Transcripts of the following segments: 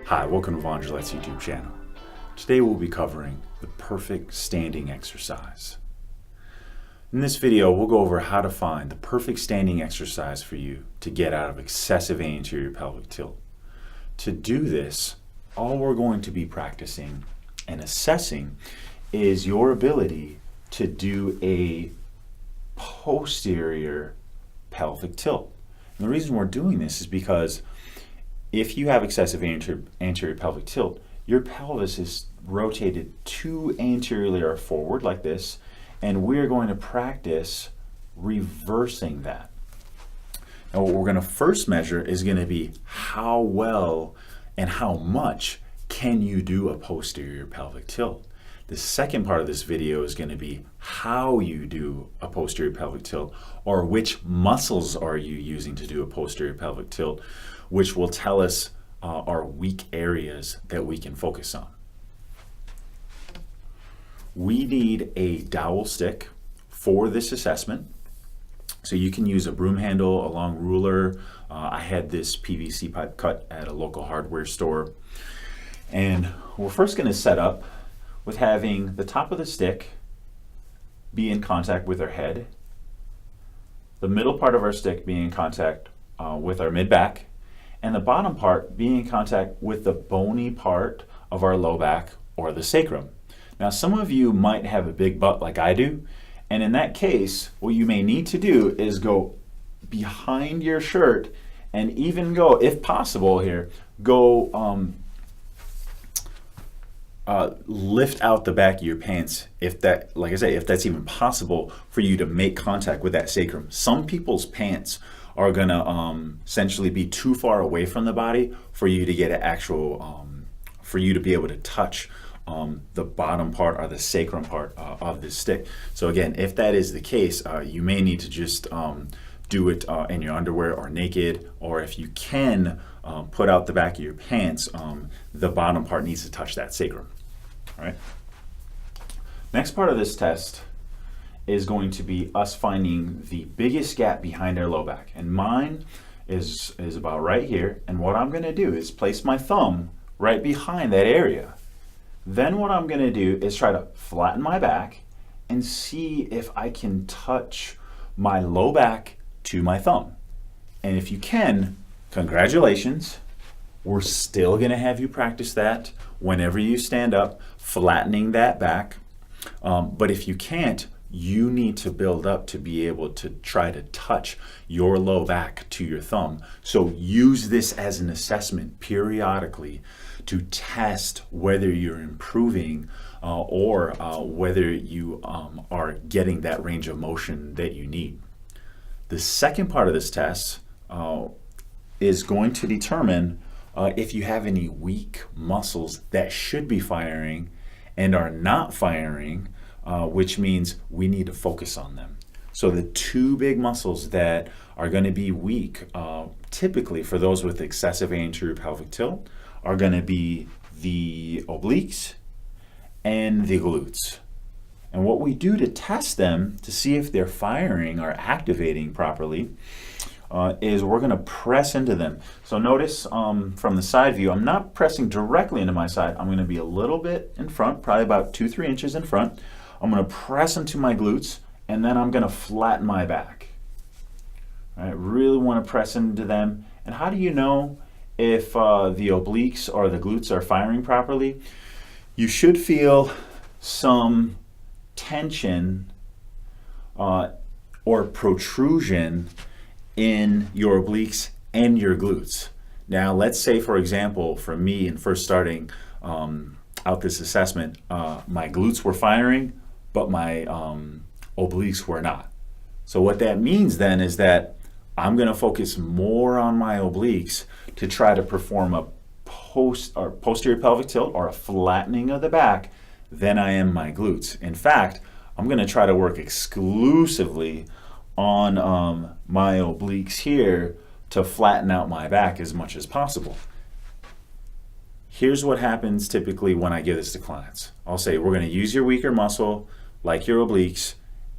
Hi, welcome to Von Gillette's YouTube channel. Today we'll be covering the perfect standing exercise. In this video, we'll go over how to find the perfect standing exercise for you to get out of excessive anterior pelvic tilt. To do this, all we're going to be practicing and assessing is your ability to do a posterior pelvic tilt. And the reason we're doing this is because if you have excessive anterior pelvic tilt, your pelvis is rotated too anteriorly or forward like this, and we're going to practice reversing that. Now what we're going to first measure is going to be how well and how much can you do a posterior pelvic tilt. The second part of this video is going to be how you do a posterior pelvic tilt, or which muscles are you using to do a posterior pelvic tilt, which will tell us our weak areas that we can focus on. We need a dowel stick for this assessment. So you can use a broom handle, a long ruler. I had this PVC pipe cut at a local hardware store. And we're first going to set up with having the top of the stick be in contact with our head, the middle part of our stick being in contact with our mid-back, and the bottom part being in contact with the bony part of our low back or the sacrum. Now some of you might have a big butt like I do, and in that case what you may need to do is go behind your shirt and even go, if possible here, go lift out the back of your pants, if that, like I say, if that's even possible for you to make contact with that sacrum. Some people's pants are gonna essentially be too far away from the body for you to get an actual, for you to be able to touch the bottom part or the sacrum part of this stick. So again, if that is the case, you may need to just do it in your underwear or naked, or if you can put out the back of your pants, the bottom part needs to touch that sacrum. All right. Next part of this test is going to be us finding the biggest gap behind our low back. And mine is about right here. And what I'm gonna do is place my thumb right behind that area. Then what I'm gonna do is try to flatten my back and see if I can touch my low back to my thumb. And if you can, congratulations. We're still gonna have you practice that whenever you stand up, flattening that back. But if you can't, you need to build up to be able to try to touch your low back to your thumb. So use this as an assessment periodically to test whether you're improving or whether you are getting that range of motion that you need. The second part of this test is going to determine if you have any weak muscles that should be firing and are not firing, which means we need to focus on them. So the two big muscles that are going to be weak, typically for those with excessive anterior pelvic tilt, are going to be the obliques and the glutes. And what we do to test them to see if they're firing or activating properly is we're going to press into them. So notice from the side view, I'm not pressing directly into my side. I'm going to be a little bit in front, probably about 2-3 inches in front. I'm going to press into my glutes, and then I'm going to flatten my back. All right, really want to press into them. And how do you know if the obliques or the glutes are firing properly? You should feel some tension or protrusion in your obliques and your glutes. Now let's say, for example, for me in first starting out this assessment, my glutes were firing, but my obliques were not. So what that means then is that I'm going to focus more on my obliques to try to perform a posterior pelvic tilt or a flattening of the back than I am my glutes. In fact, I'm going to try to work exclusively on my obliques here to flatten out my back as much as possible. Here's what happens typically when I give this to clients. I'll say, we're going to use your weaker muscle like your obliques,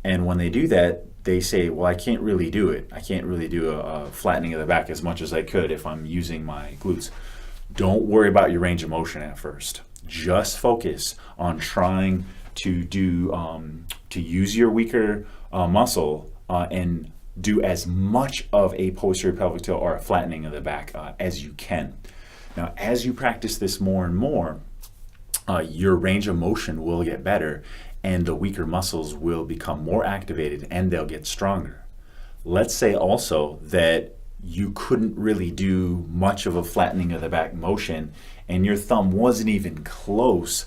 and when they do that, they say, well, I can't really do it. I can't really do a flattening of the back as much as I could if I'm using my glutes. Don't worry about your range of motion at first. Just focus on trying to to use your weaker muscle and do as much of a posterior pelvic tilt or a flattening of the back as you can. Now, as you practice this more and more, your range of motion will get better and the weaker muscles will become more activated and they'll get stronger. Let's say also that you couldn't really do much of a flattening of the back motion and your thumb wasn't even close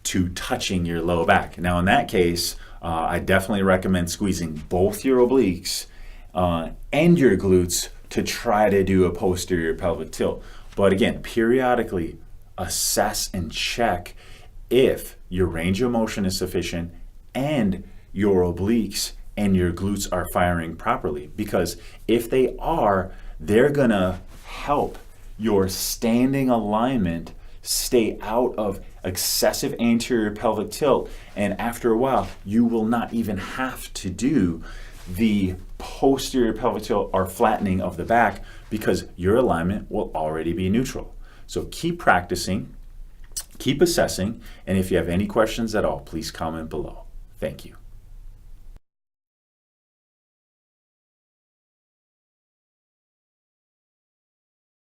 to touching your low back. Now in that case, I definitely recommend squeezing both your obliques and your glutes to try to do a posterior pelvic tilt. But again, periodically assess and check if your range of motion is sufficient and your obliques and your glutes are firing properly. Because if they are, they're gonna help your standing alignment stay out of excessive anterior pelvic tilt. And after a while, you will not even have to do the posterior pelvic tilt or flattening of the back because your alignment will already be neutral. So keep practicing, keep assessing, and if you have any questions at all, please comment below. Thank you.